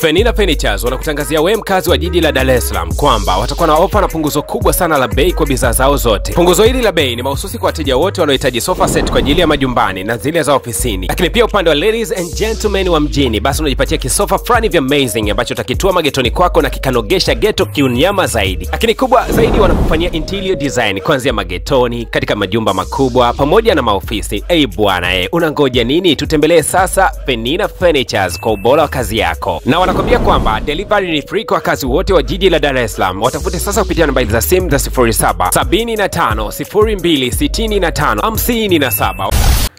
Fenina Furnitures wanakutangazia wewe mkazi wa jiji la Dar es Salaam kwamba watakuwa na ofa na punguzo kubwa sana la bei kwa bidhaa zao zote. Punguzo hili la bei ni mahususi kwa wateja wote wanaohitaji sofa set kwa ajili ya majumbani na zile za ofisini. Lakini pia upande wa ladies and gentlemen wa mjini, basi unajipatia kisofa fulani vya amazing ambacho utakitua magetoni kwako na kikanogesha geto kiunyama zaidi. Lakini kubwa zaidi, wanakufanyia interior design kuanzia magetoni, katika majumba makubwa pamoja na maofisi. Bwana unangoja nini? Tutembelee sasa Fenina Furnitures kwa ubora wa kazi yako. Na wanakwambia kwamba delivery ni free kwa wakazi wote wa jiji la Dar es Salaam. Watafute sasa kupitia nambari za simu za 0775026557.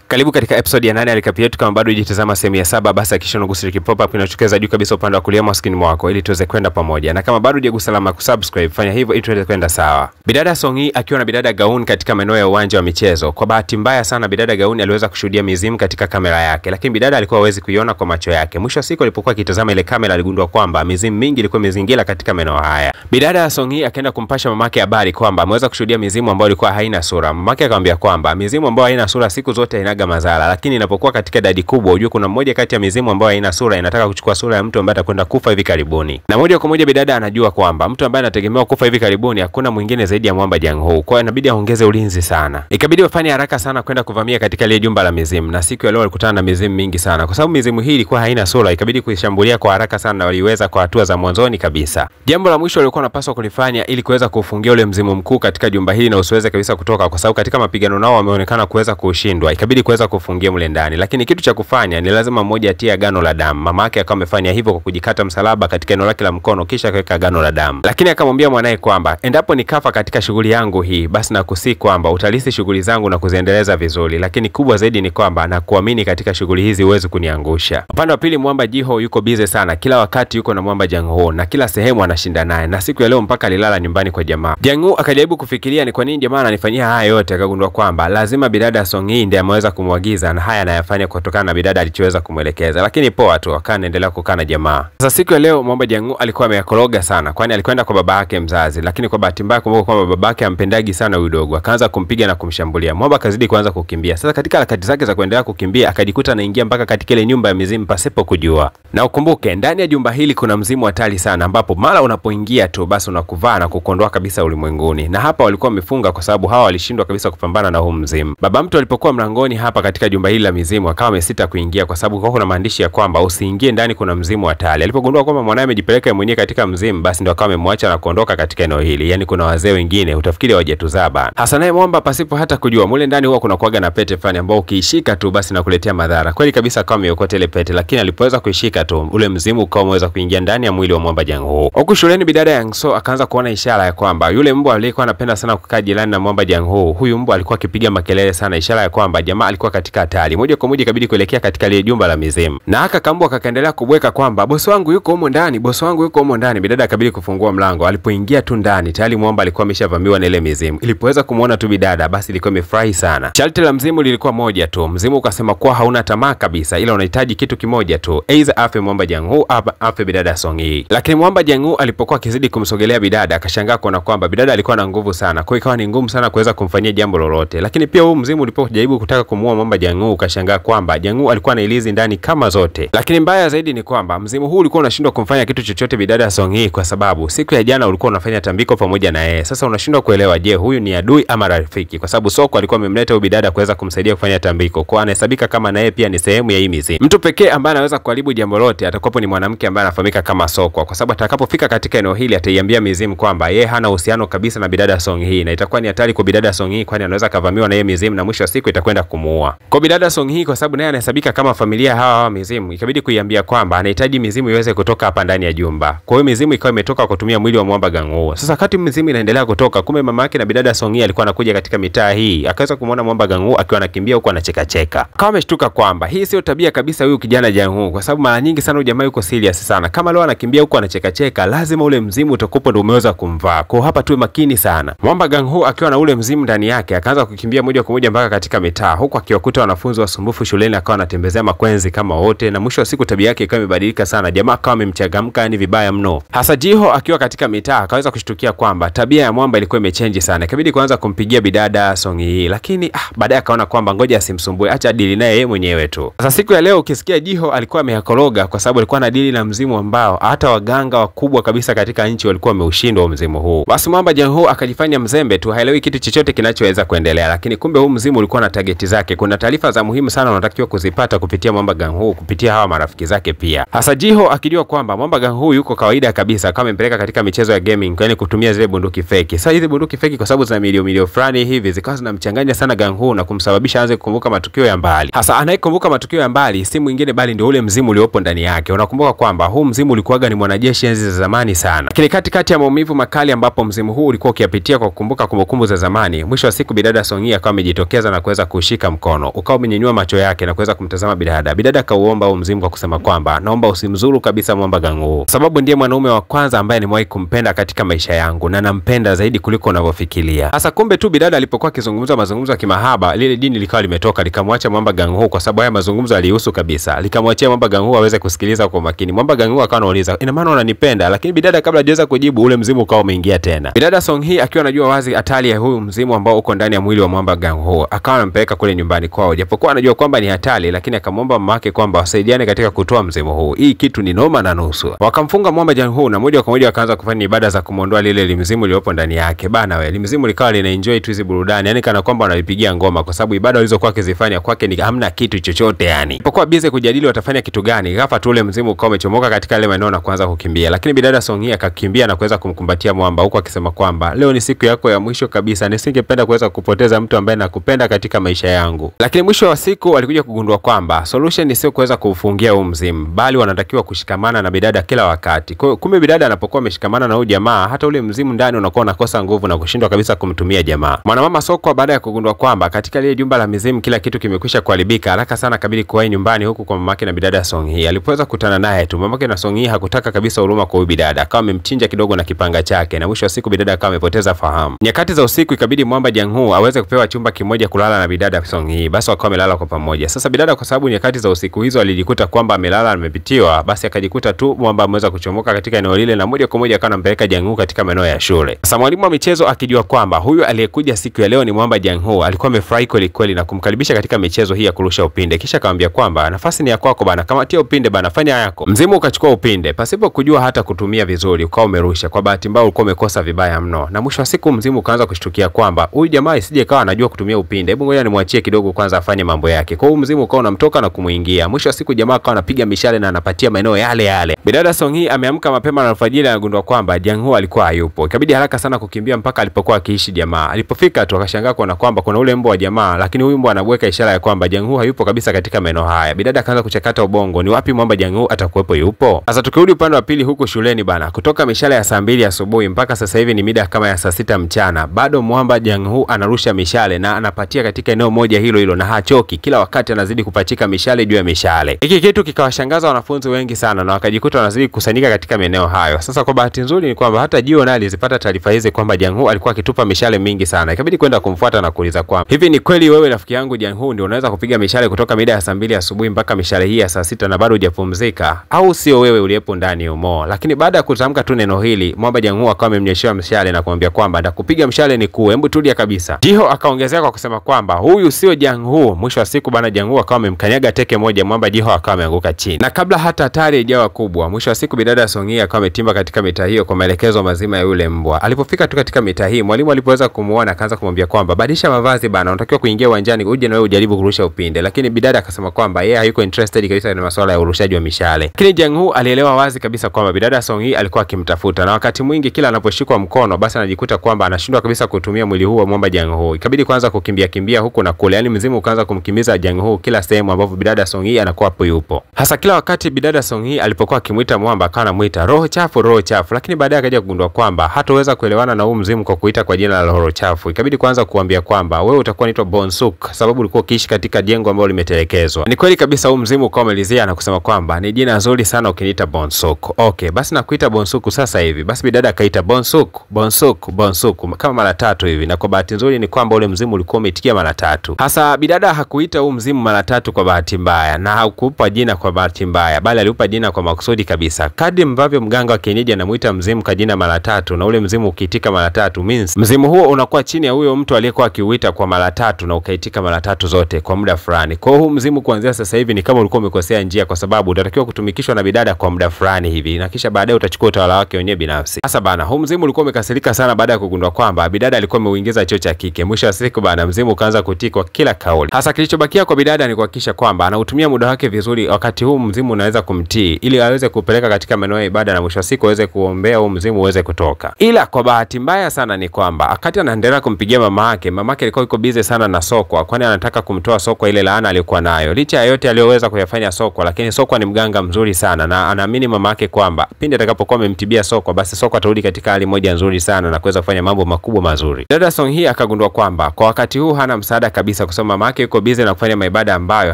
Karibu katika episode ya 8 ya recap yetu. Kama bado hujitazama sehemu ya 7, basi hakikisha unagusa pop up inachokeza juu kabisa upande wa kulia mwa screen mwako ili tuweze kwenda pamoja. Na kama bado hujagusa alama kusubscribe, fanya hivyo ili tuweze kwenda sawa. Bidada Songi akiwa na bidada Gaun katika maeneo ya uwanja wa michezo. Kwa bahati mbaya sana bidada Gaun aliweza kushuhudia mizimu katika kamera yake, lakini bidada alikuwa hawezi kuiona kwa macho yake. Mwisho wa siku alipokuwa akitazama ile kamera aligundua kwamba mizimu mingi ilikuwa imezingira katika maeneo haya. Bidada Songi akaenda kumpasha mamake habari kwamba ameweza kushuhudia mizimu ambayo ilikuwa haina sura. Mamake akamwambia kwamba mizimu ambayo haina sura siku zote hainaga madhara, lakini inapokuwa katika idadi kubwa ujue kuna mmoja kati ya mizimu ambayo haina sura inataka kuchukua sura ya mtu ambaye atakwenda kufa hivi karibuni. Na moja kwa moja bidada anajua kwamba mtu ambaye anategemewa kufa hivi karibuni hakuna mwingine zaidi ya Mwamba Jang-ho. Kwa hiyo inabidi aongeze ulinzi sana. Ikabidi wafanye haraka sana kwenda kuvamia katika ile jumba la mizimu, na siku ya leo walikutana na mizimu mingi sana. Kwa sababu mizimu hii ilikuwa haina sura, ikabidi kuishambulia kwa haraka sana na waliweza kwa hatua za mwanzoni kabisa. Jambo la mwisho walikuwa wanapaswa kulifanya ili kuweza kufungia ule mzimu mkuu katika jumba hili na usiweze kabisa kutoka, kwa sababu katika mapigano nao wameonekana kuweza kushindwa. Ikabidi kuweza kufungia mle ndani, lakini kitu cha kufanya ni lazima mmoja atie agano la damu. Mama yake akawa amefanya hivyo kwa kujikata msalaba katika eneo lake la mkono, kisha akaweka agano la damu. Lakini akamwambia mwanae kwamba endapo nikafa katika shughuli yangu hii, basi nakusihi kwamba utalisi shughuli zangu na kuziendeleza vizuri, lakini kubwa zaidi ni kwamba na kuamini katika shughuli hizi uweze kuniangusha. Upande wa pili, Mwamba Jiho yuko busy sana, kila wakati yuko na Mwamba Jang-ho na kila sehemu anashinda naye, na siku ya leo mpaka alilala nyumbani kwa jamaa. Jang-ho akajaribu kufikiria ni kwa nini jamaa ananifanyia haya yote, akagundua kwamba lazima bidada Songi ndiye ameweza kumwagiza na haya anayafanya kutokana na bidada alichoweza kumwelekeza. Lakini poa tu, akaendelea kukaa na jamaa. Sasa siku ya leo Mwamba Jang-ho alikuwa ameyakoroga sana, kwani alikwenda kwa baba yake mzazi, lakini kwa bahati mbaya kumbuka kwamba baba yake ampendagi sana huyu dogo, akaanza kumpiga na kumshambulia. Mwamba kazidi kuanza kukimbia. Sasa katika harakati zake za kuendelea kukimbia akajikuta anaingia mpaka katika ile nyumba ya mizimu pasipo kujua. Na ukumbuke ndani ya jumba hili kuna mzimu hatari sana, ambapo mara unapoingia tu basi unakuvaa na kukondoa kabisa ulimwenguni. Na hapa walikuwa wamefunga kwa sababu hawa walishindwa kabisa kupambana na huu mzimu. Baba mtu alipokuwa mlangoni hapa katika jumba hili la mizimu akawa amesita kuingia kwa sababu kuna maandishi ya kwamba usiingie ndani, kuna mzimu hatari. Alipogundua kwamba mwanae amejipeleka mwenyewe katika mzimu, basi ndio akawa amemwacha na kuondoka katika eneo hili. Yani kuna wazee wengine utafikiri hawajatuzaa bana. Hasa naye Mwamba pasipo hata kujua mule ndani huwa kuna kuaga na pete fulani ambao ukiishika tu basi nakuletea madhara. Kweli kabisa akawa ameokota ile pete, lakini alipoweza kuishika tu ule mzimu ukawa umeweza kuingia ndani ya mwili wa Mwamba Jang-ho. Huko shuleni bidada Yang-so akaanza kuona ishara ya kwamba yule mbwa aliyekuwa anapenda sana kukaa jirani na Mwamba Jang-ho, huyu mbwa alikuwa akipiga makelele sana, ishara ya kwamba jamaa alikuwa katika hatari. Moja kwa moja ikabidi kuelekea katika ile jumba la mizimu. Na haka kambwa kakaendelea kubweka kwamba bosi wangu yuko humo ndani, bosi wangu yuko humo ndani. Bidada akabidi kufungua mlango. Alipoingia tu ndani tayari Mwamba alikuwa ameshavamiwa na ile mizimu. Ilipoweza kumuona tu bidada basi ilikuwa imefurahi sana. Sharti la mzimu lilikuwa moja tu. Mzimu ukasema kuwa hauna tamaa kabisa, ila unahitaji kitu kimoja tu, aidha afe Mwamba Jang-ho afe bidada Songi. Lakini Mwamba Jang-ho alipokuwa akizidi kumsogelea bidada akashangaa kuona kwamba bidada alikuwa na nguvu sana, kwa hiyo ikawa ni ngumu sana kuweza kumfanyia jambo lolote. Lakini pia huu mzimu ulipojaribu kutaka kumuua Mwamba Jang-ho ukashangaa kwamba Jang-ho alikuwa na ilizi ndani kama zote. Lakini mbaya zaidi ni kwamba mzimu huu ulikuwa unashindwa kumfanya kitu chochote bidada Songi, kwa sababu siku ya jana ulikuwa unafanya tambiko pamoja na yeye. Sasa unashindwa kuelewa, je, huyu ni adui ama rafiki? Kwa sababu Soko alikuwa amemleta huyu bidada kuweza kumsaidia kufanya tambiko, kwa anahesabika kama na yeye pia ni sehemu ya hii mizimu. Mtu pekee ambaye anaweza kuharibu jambo lote atakuwa ni mwanamke ambaye anafahamika kama Soko, kwa sababu atakapofika katika eneo hili ataiambia mizimu kwamba yeye hana uhusiano kabisa na bidada Songi, na itakuwa ni hatari kwa bidada Songi, kwani anaweza kavamiwa na yeye mizimu na mwisho wa siku itakwenda kumuua. Kwa bidada Songi, kwa sababu naye anahesabika kama familia hawa mizimu, ikabidi kuiambia kwamba anahitaji mizimu iweze kutoka hapa ndani ya jumba. Kwa hiyo mizimu ikawa imetoka kutumia mwili wa Mwamba Jang-ho. Sasa wakati mizimu inaendelea kutoka, kumbe mama yake na bidada Songi alikuwa anakuja katika mitaa hii, akaweza kumuona Mwamba Jang-ho akiwa anakimbia huko anacheka cheka. Kama ameshtuka kwamba hii sio tabia kabisa huyu kijana Jang-ho, kwa sababu mara nyingi sana huyu jamaa yuko serious sana. Kama leo anakimbia huko anacheka cheka, lazima ule mzimu utakupo ndio umeweza kumvaa. Kwa hapa tuwe makini sana. Mwamba Jang-ho akiwa na ule mzimu ndani yake akaanza kukimbia moja kwa moja mpaka katika mitaa, huko Soko akiwakuta wanafunzi wasumbufu shuleni akawa anatembezea makwenzi kama wote, na mwisho wa siku tabia yake ikawa imebadilika sana. Jamaa akawa amemchangamka yani vibaya mno. Hasa Jiho akiwa katika mitaa akaweza kushtukia kwamba tabia ya mwamba ilikuwa imechange sana. Ikabidi kuanza kumpigia bidada Song Hee, lakini baadaye akaona kwamba ngoja asimsumbue, acha dili naye yeye mwenyewe tu. Sasa siku ya leo ukisikia Jiho alikuwa ameyakoroga kwa sababu alikuwa na dili na mzimu ambao hata waganga wakubwa kabisa katika nchi walikuwa wameushindwa mzimu huu. Basi mwamba Jang-Ho akajifanya mzembe tu, haelewi kitu chochote kinachoweza kuendelea, lakini kumbe huu mzimu ulikuwa na target zake. Kuna taarifa za muhimu sana unatakiwa kuzipata kupitia mwamba Jang-Ho, kupitia hawa marafiki zake pia. Hasa Jiho akijua kwamba mwamba Jang-Ho yuko kawaida kabisa, kama amempeleka katika michezo ya gaming, yani kutumia zile bunduki feki. Sasa hizi bunduki feki kwa sababu zina milio fulani hivi zikawa zinamchanganya sana Jang-Ho na kumsababisha aanze kukumbuka matukio ya mbali. Hasa anayekumbuka matukio ya mbali si mwingine bali ndio ule mzimu uliopo ndani yake. Unakumbuka kwamba huu mzimu ulikuwaga ni mwanajeshi enzi za zamani sana. Kile katikati ya maumivu makali ambapo mzimu huu ulikuwa ukiyapitia kwa kukumbuka kumbukumbu za zamani, mwisho wa siku bidada Song Hee akawa amejitokeza na kuweza kushika mkono, ukawa umenyanyua macho yake na kuweza kumtazama bidada. Bidada kauomba huu mzimu kwa kusema kwamba naomba usimzuru kabisa mwamba Jang-Ho, sababu ndiye mwanaume wa kwanza ambaye nimewahi kumpenda katika maisha yangu na nampenda zaidi kuliko unavyofikiria. Hasa kumbe tu bidada alipokuwa akizungumza mazungumzo ya kimahaba, lile jini likawa limetoka likamwacha mwamba Jang-Ho, kwa sababu haya mazungumzo alihusu kabisa. Likamwachia mwamba Jang-Ho aweze kusikiliza kwa makini. Mwamba Jang-Ho akawa anauliza, ina maana unanipenda? Lakini bidada kabla hajaweza kujibu, ule mzimu ukawa umeingia tena. Bidada Song Hee akiwa anajua wazi hatari ya huyu mzimu ambao uko ndani ya mwili wa mwamba Jang-Ho, akawa anampeleka kule nyumbani kwao, japokuwa anajua kwamba ni hatari, lakini akamwomba mama yake kwamba wasaidiane katika kutoa mzimu huu. Hii kitu ni noma na nusu. Wakamfunga mwamba Jang-Ho na moja kwa moja wakaanza kufanya ibada za kumuondoa lile mzimu liliopo ndani yake. Bana wewe, mzimu likawa lina enjoy tu hizo burudani, yani kana kwamba wanalipigia ngoma, kwa sababu ibada walizokuwa akizifanya kwake ni hamna kitu chochote yani. Ipokuwa bize kujadili watafanya kitu gani, ghafla tu ule mzimu ukawa umechomoka katika ile maeneo na kuanza kukimbia. Lakini bidada Song Hee akakimbia na kuweza kumkumbatia mwamba, huko akisema kwamba leo ni siku yako ya mwisho kabisa, nisingependa kuweza kupoteza mtu ambaye nakupenda katika maisha yangu. Lakini mwisho wa siku walikuja kugundua kwamba solution sio kuweza kuufungia huu mzimu, bali wanatakiwa kushikamana na bidada kila wakati. Kwa hiyo kumbe bidada anapokuwa ameshikamana na huyu jamaa, hata ule mzimu ndani unakuwa unakosa nguvu na kushindwa kabisa kumtumia jamaa. Mwanamama Soko baada ya kugundua kwamba katika ile jumba la mizimu kila kitu kimekwisha kuharibika, haraka sana kabili kuwahi nyumbani huku kwa mamake na bidada Song Hee. Alipoweza kukutana naye tu, mamake na Song Hee hakutaka kabisa huruma kwa huyu bidada, akawa amemchinja kidogo na kipanga chake, na mwisho wa siku bidada akawa amepoteza fahamu. Nyakati za usiku ikabidi mwamba Jang-Ho aweze kupewa chumba kimoja kulala na bidada Song Hee, basi wakawa wamelala kwa pamoja. Sasa bidada kwa sababu nyakati za usiku hizo alijikuta kwamba amelala amepitiwa, basi akajikuta tu mwamba ameweza kuchomoka katika eneo lile na moja kwa moja akawa anampeleka Jang-Ho katika maeneo ya shule. Sasa mwalimu wa michezo akijua kwamba huyu aliyekuja siku ya leo ni mwamba Jang-Ho, alikuwa amefurahi kweli kweli na kumkaribisha katika michezo hii ya kurusha upinde, kisha akamwambia kwamba nafasi ni ya kwako bana, kama tia upinde bana, fanya yako. Mzimu ukachukua upinde pasipo kujua hata kutumia vizuri, ukawa umerusha. Kwa bahati mbaya ulikuwa umekosa vibaya mno, na mwisho wa siku mzimu ukaanza kushtukia kwamba huyu jamaa isije kawa anajua kutumia upinde, hebu ngoja nimwachie kidogo kwanza afanye mambo yake. Kwa hiyo mzimu ukawa unamtoka na kumuingia. Mwisho wa siku jamaa akawa anapiga mishale na anapatia maeneo yale yale. Bidada Song Hee ameamka mapema na alfajiri anagundua kwamba Jang-Ho alikuwa hayupo. Ikabidi haraka sana kukimbia mpaka alipokuwa akiishi jamaa. Alipofika tu akashangaa kuona kwamba kuna ule mbwa wa jamaa, lakini huyu mbwa anabweka ishara ya kwamba Jang-Ho hayupo kabisa katika maeneo haya. Bidada akaanza kuchakata ubongo, ni wapi mwamba Jang-Ho atakuwepo yupo. Sasa tukirudi upande wa pili huko shuleni bana, kutoka mishale ya saa 2 asubuhi mpaka sasa hivi ni mida kama ya saa 6 mchana, bado mwamba Jang-Ho anarusha mishale na anapatia katika eneo moja hilo hilo na hachoki, kila wakati anazidi kupachika mishale juu ya mishale. Hiki kitu kikawashangaza wanafunzi wengi sana na wakajikuta wanazidi kukusanyika katika maeneo hayo. Sasa kwa bahati nzuri ni kwamba hata Jiho naye alizipata taarifa hizi kwamba Jang-Ho alikuwa akitupa mishale mingi sana. Ikabidi kwenda kumfuata na kuuliza kwamba hivi ni kweli wewe rafiki yangu Jang-Ho ndio unaweza kupiga mishale kutoka mida ya saa 2 asubuhi mpaka mishale hii ya saa 6 na bado hujapumzika, au sio wewe uliyepo ndani humo? Lakini baada ya kutamka tu neno hili, mwamba Jang-Ho akawa amemnyeshia mshale na kumwambia kwamba ndakupiga mshale ni kuu, hebu tulia kabisa. Jiho akaongezea kwa kusema kwamba huyu sio Jang-Ho. Mwisho wa siku bana Jang-Ho akawa amemkanyaga teke moja, mwamba Jiho akawa ameanguka chini. Na kabla hata hatari ijawa kubwa, mwisho wa siku bidada Song Hee akawa ametimba katika mitaa hiyo kwa maelekezo mazima ya yule mbwa. Alipofika tu katika mitaa hii, mwalimu alipoweza kumuona akaanza kumwambia kwamba badilisha mavazi bana, unatakiwa kuingia uwanjani uje na wewe ujaribu kurusha upinde. Lakini bidada akasema kwamba yeye hayuko interested kabisa na masuala ya urushaji wa mishale. Lakini Jang-Ho alielewa wazi kabisa kwamba bidada Song Hee alikuwa akimtafuta, na wakati mwingi kila anaposhikwa mkono basi anajikuta kwamba anashindwa kabisa kutumia mwili huu wa mwamba Jang-Ho. Ikabidi kwanza kukimbia huko na kule, yani mzimu ukaanza kumkimbiza Jang-Ho kila sehemu ambapo bidada Song Hee anakuwa hapo yupo. Hasa kila wakati bidada Song Hee alipokuwa akimuita mwamba akawa anamuita roho chafu, roho chafu. Lakini baadaye akaja kugundua kwamba hataweza kuelewana na huu mzimu kwa kuita kwa jina la roho chafu. Ikabidi kwanza kuambia kwamba wewe utakuwa unaitwa Bonsuk, sababu ulikuwa ukiishi katika jengo ambalo limetelekezwa. Ni kweli kabisa huu mzimu ukawa umelizia na kusema kwamba ni jina nzuri sana ukiniita Bonsuk. Okay, basi nakuita Bonsuk sasa hivi. Basi bidada akaita Bonsuk, Bonsuk, Bonsuk kama mara 3 hivi, na kwa bahati nzuri ni kwamba ule mzimu ulikuwa umetikia mara 3. Hasa bidada hakuita huu mzimu mara 3 kwa bahati mbaya, na hakuupa jina kwa bahati mbaya, bali aliupa jina kwa makusudi kabisa. Kadri ambavyo mganga wa kienyeji anamuita mzimu kwa jina mara 3 na ule mzimu ukiitika mara 3 means mzimu huo unakuwa chini ya huyo mtu aliyekuwa akiuita kwa mara 3 na ukaitika mara 3 zote kwa muda fulani. Kwa hiyo huu mzimu kuanzia sasa hivi ni kama ulikuwa umekosea njia, kwa sababu utatakiwa kutumikishwa na bidada kwa muda fulani hivi na kisha baadaye utachukua utawala wake wenyewe binafsi. Sasa bana, huu mzimu ulikuwa umekasirika sana baada ya kugundua kwamba bidada alikuwa ameuingiza choo cha kike. Mwisho wa siku bana, mzimu ukaanza kutikwa kila kauli. Hasa kilichobakia kwa bidada ni kuhakikisha kwamba anautumia muda wake vizuri wakati huu mzimu unaweza kumtii, ili aweze kupeleka katika maeneo ya ibada na mwisho wa siku aweze kuombea huu mzimu uweze kutoka. Ila kwa bahati mbaya sana ni kwamba wakati anaendelea kumpigia mama yake alikuwa yuko busy sana na Sokwa, kwani anataka kumtoa Sokwa ile laana aliyokuwa nayo. Licha ya yote aliyoweza kuyafanya Sokwa, lakini Sokwa ni mganga mzuri sana na anaamini mama yake kwamba pindi atakapokuwa amemtibia Sokwa, basi Sokwa atarudi katika hali moja nzuri sana na kuweza kufanya mambo makubwa mazuri. Dada Song Hee akagundua kwamba kwa wakati huu hana msaada kabisa, kwa sababu mama yake yuko busy na kufanya maibada ambayo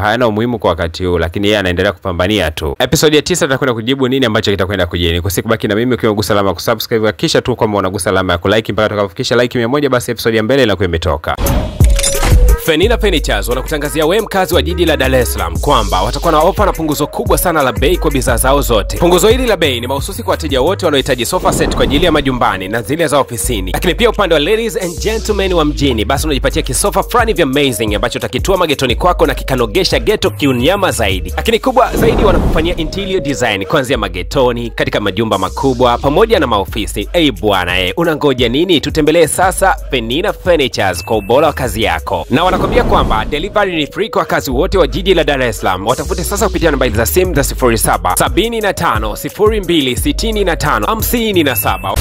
hayana umuhimu kwa wakati huu, lakini yeye anaendelea kupambania tu. Episode ya 9 tutakwenda kujibu nini ambacho kitakwenda kujeni. Kusikubaki na mimi, ukiwa unagusa alama ya kusubscribe, kisha tu kama unagusa alama ya kulike mpaka tutakapofikisha like 100, basi episode ya mbele inakuwa imetoka. Fenina Furnitures wanakutangazia wewe mkazi wa jiji la Dar es Salaam kwamba watakuwa na ofa na punguzo kubwa sana la bei kwa bidhaa zao zote. Punguzo hili la bei ni mahususi kwa wateja wote wanaohitaji sofa set kwa ajili ya majumbani na zile za ofisini. Lakini pia upande wa ladies and gentlemen wa mjini, basi unajipatia kisofa fulani vya amazing ambacho utakitua magetoni kwako na kikanogesha geto kiunyama zaidi. Lakini kubwa zaidi, wanakufanyia interior design kuanzia magetoni, katika majumba makubwa pamoja na maofisi. Bwana unangoja nini? Tutembelee sasa Fenina Furnitures kwa ubora wa kazi yako. Na wanakwambia kwamba delivery ni free kwa kazi wote wa jiji la Dar es Salaam. Watafute sasa kupitia nambari za simu za 0775 0265 57.